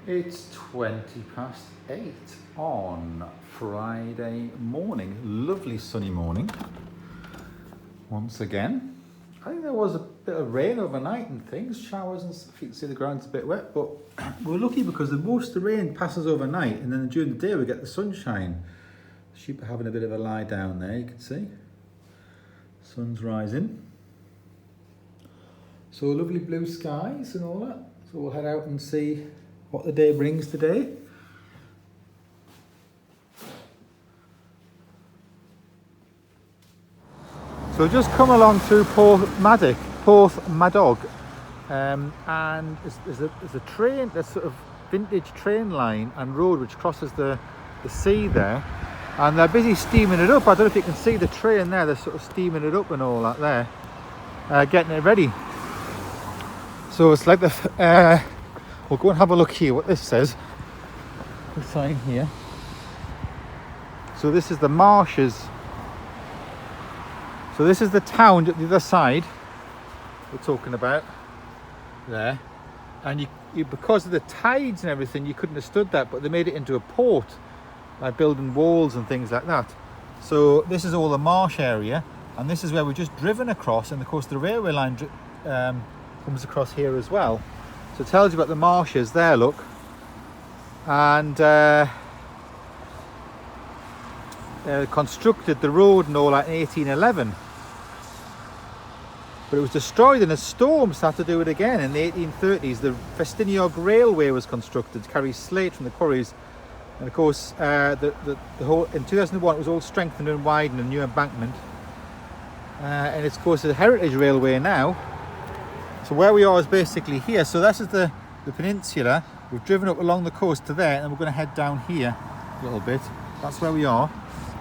It's 8:20 on Friday morning. Lovely sunny morning. Once again. I think there was a bit of rain overnight and things, showers and stuff. You can see the ground's a bit wet, but we're lucky because most of the rain passes overnight and then during the day we get the sunshine. The sheep are having a bit of a lie down there, you can see. Sun's rising. So lovely blue skies and all that. So we'll head out and see what the day brings today. So just come along through Porth Madog, and there's a train, there's sort of vintage train line and road which crosses the sea there, and they're busy steaming it up. I don't know if you can see the train there, they're sort of steaming it up and all that there, getting it ready. So it's like we'll go and have a look here what this says, the sign here. So this is the marshes. So this is the town at the other side we're talking about there, and you because of the tides and everything you couldn't have stood that, but they made it into a port by building walls and things like that. So this is all the marsh area, and this is where we've just driven across, and of course the railway line comes across here as well. So it tells you about the marshes there, look, and constructed the road and all that in 1811. But it was destroyed in a storm, so had to do it again in the 1830s. The Festiniog Railway was constructed to carry slate from the quarries. And of course, the whole in 2001 it was all strengthened and widened, a new embankment. And it's of course a heritage railway now. So where we are is basically here. So this is the peninsula. We've driven up along the coast to there, and we're going to head down here a little bit. That's where we are.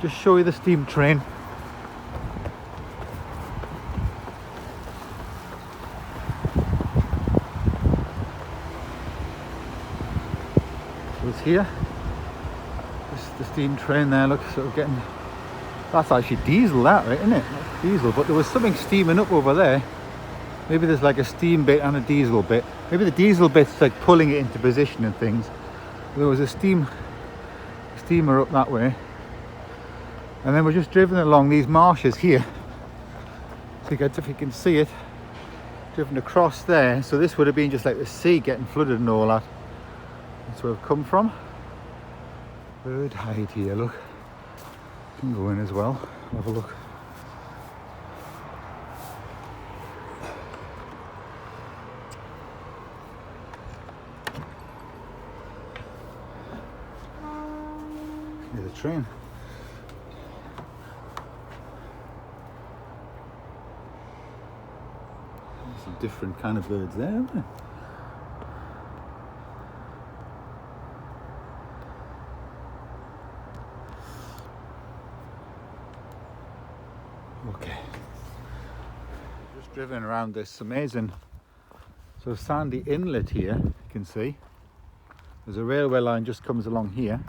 Just show you the steam train. Was here. This is the steam train there, look, sort of getting, that's actually diesel that, right, isn't it? That's diesel, but there was something steaming up over there. Maybe there's like a steam bit and a diesel bit. Maybe the diesel bit's like pulling it into position and things. There was a steamer up that way. And then we're just driven along these marshes here. So if you can see it, driven across there. So this would have been just like the sea getting flooded and all that. That's where we've come from. Bird hide here, look. You can go in as well, have a look. Near the train. There's some different kind of birds there, aren't there? Okay, just driven around this amazing sandy inlet here. You can see there's a railway line just comes along here.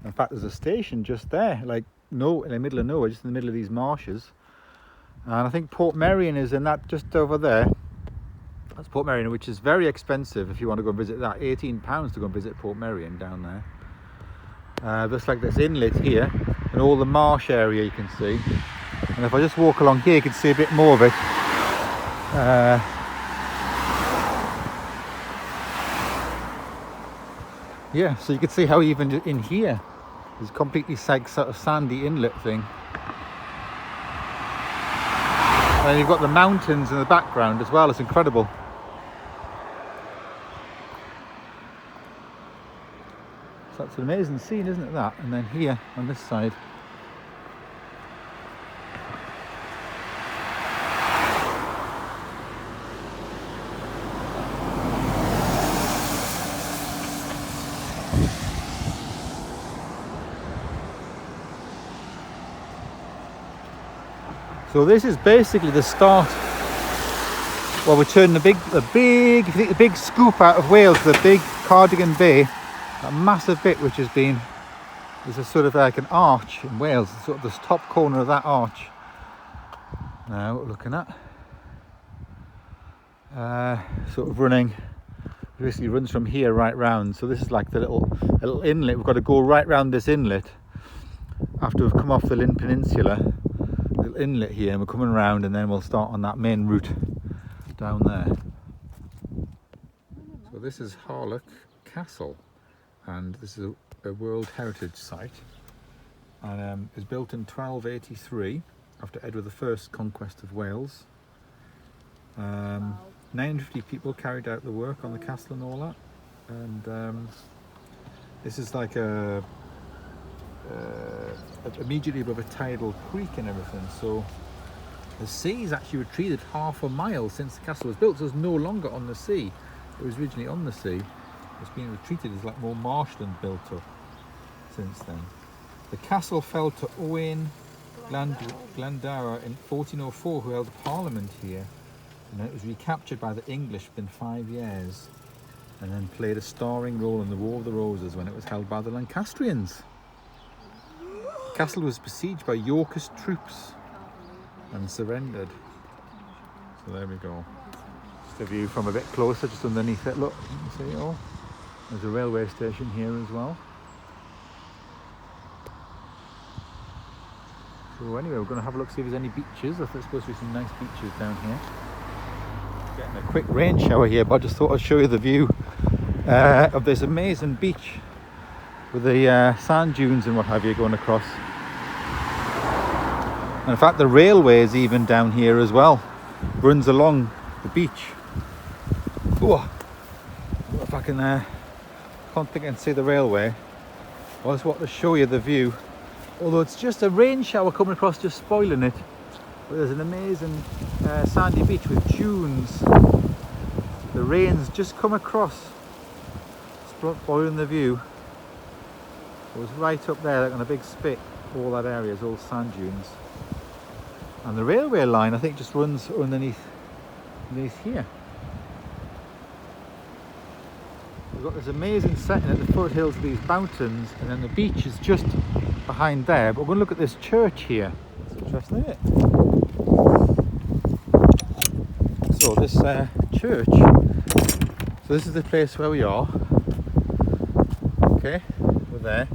In fact, there's a station just there, like in the middle of nowhere, just in the middle of these marshes. And I think Portmeirion is in that just over there. That's Portmeirion, which is very expensive if you want to go and visit that. £18 to go and visit Portmeirion down there. Just like this inlet here, and all the marsh area you can see. And if I just walk along here, you can see a bit more of it. Yeah, so you can see how even in here, there's a completely sort of sandy inlet thing. And then you've got the mountains in the background as well. It's incredible. So that's an amazing scene, isn't it, that? And then here on this side. So this is basically the start. Well, we're turning the big scoop out of Wales, the big Cardigan Bay, a massive bit which has been, there's a sort of like an arch in Wales, sort of the top corner of that arch. Now what we're looking at, sort of running It basically runs from here right round. So this is like the little inlet. We've got to go right round this inlet after we've come off the Lynn Peninsula. Little inlet here, and we're coming round, and then we'll start on that main route down there. So this is Zazaaaaxx Castle, and this is a World Heritage Site, and it was built in 1283 after Edward I's conquest of Wales. 950 people carried out the work on the castle and all that, and this is like immediately above a tidal creek and everything, so the sea's actually retreated half a mile since the castle was built, so it's no longer on the sea. It was originally on the sea. It's been retreated. There's like more marshland built up since then. The castle fell to Owain Glendower in 1404, who held a parliament here, and it was recaptured by the English within 5 years, and then played a starring role in the War of the Roses when it was held by the Lancastrians. The castle was besieged by Yorkist troops and surrendered. So there we go. Just a view from a bit closer, just underneath it. Look, you can see it all. There's a railway station here as well. So anyway, we're going to have a look, see if there's any beaches. There's supposed to be some nice beaches down here. Getting a quick rain shower here, but I just thought I'd show you the view of this amazing beach with the sand dunes and what have you going across. And in fact, the railway is even down here as well, runs along the beach. Oh, if I can, can't think I can see the railway. I just want to show you the view. Although it's just a rain shower coming across, just spoiling it. But there's an amazing sandy beach with dunes. The rain's just come across, spoiling the view. It was right up there, like on a big spit. All that area is all sand dunes. And the railway line, I think, just runs underneath here. We've got this amazing setting at the foothills of these mountains, and then the beach is just behind there. But we're going to look at this church here. It's interesting, isn't it? So this church, so this is the place where we are. Okay, we're there,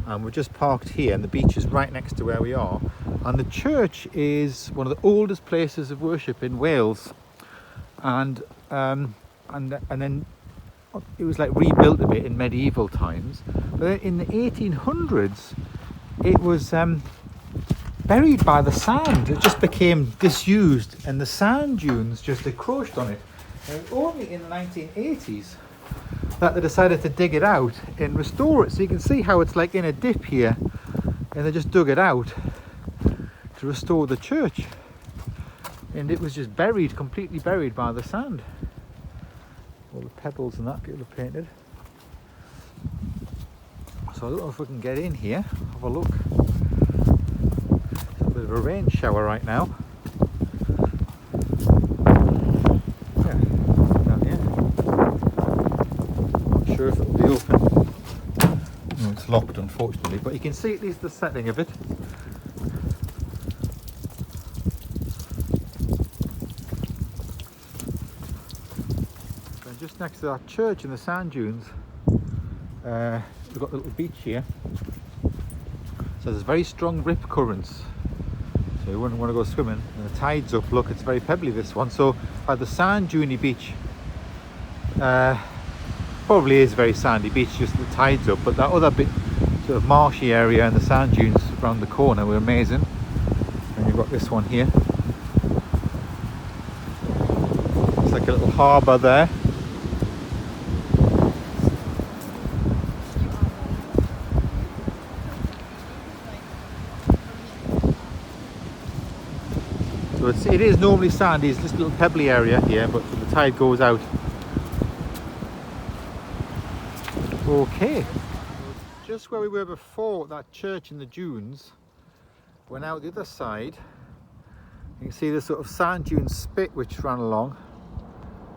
and we're just parked here, and the beach is right next to where we are. And the church is one of the oldest places of worship in Wales, and then it was like rebuilt a bit in medieval times. But then in the 1800s, it was buried by the sand. It just became disused, and the sand dunes just encroached on it. And it was only in the 1980s that they decided to dig it out and restore it. So you can see how it's like in a dip here, and they just dug it out to restore the church. And it was just buried, completely buried by the sand. All the pebbles and that people have painted. So I don't know if we can get in here, have a look. It's a bit of a rain shower right now. Yeah, down here. Not sure if it'll be open. No, it's locked unfortunately, but you can see at least the setting of it. And just next to that church in the sand dunes, we've got the little beach here. So there's very strong rip currents, so you wouldn't want to go swimming. And the tide's up, look, it's very pebbly, this one. So by the sand duney beach, probably is a very sandy beach, just the tide's up. But that other bit, sort of marshy area and the sand dunes around the corner were amazing. And you've got this one here. It's like a little harbour there. So it is normally sandy, it's just a little pebbly area here, but the tide goes out. Okay, just where we were before, that church in the dunes, we're now at the other side. You can see the sort of sand dune spit which ran along,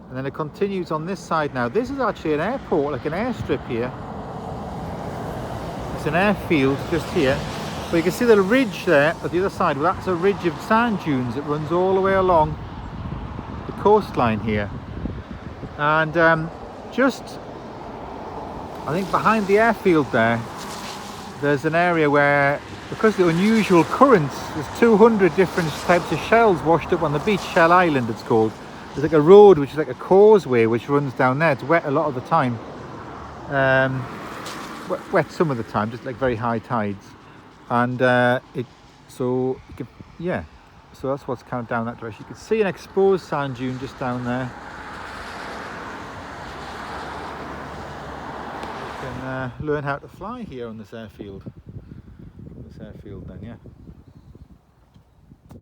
and then it continues on this side now. This is actually an airport, like an airstrip here. It's an airfield just here. But you can see the ridge there at the other side. Well, that's a ridge of sand dunes that runs all the way along the coastline here. And just, I think behind the airfield there's an area where, because of the unusual currents, there's 200 different types of shells washed up on the beach. Shell Island it's called. There's like a road which is like a causeway which runs down there. It's wet a lot of the time. Wet some of the time, just like very high tides. And so that's what's kind of down that direction. You can see an exposed sand dune just down there. You can learn how to fly here on this airfield. Then, yeah.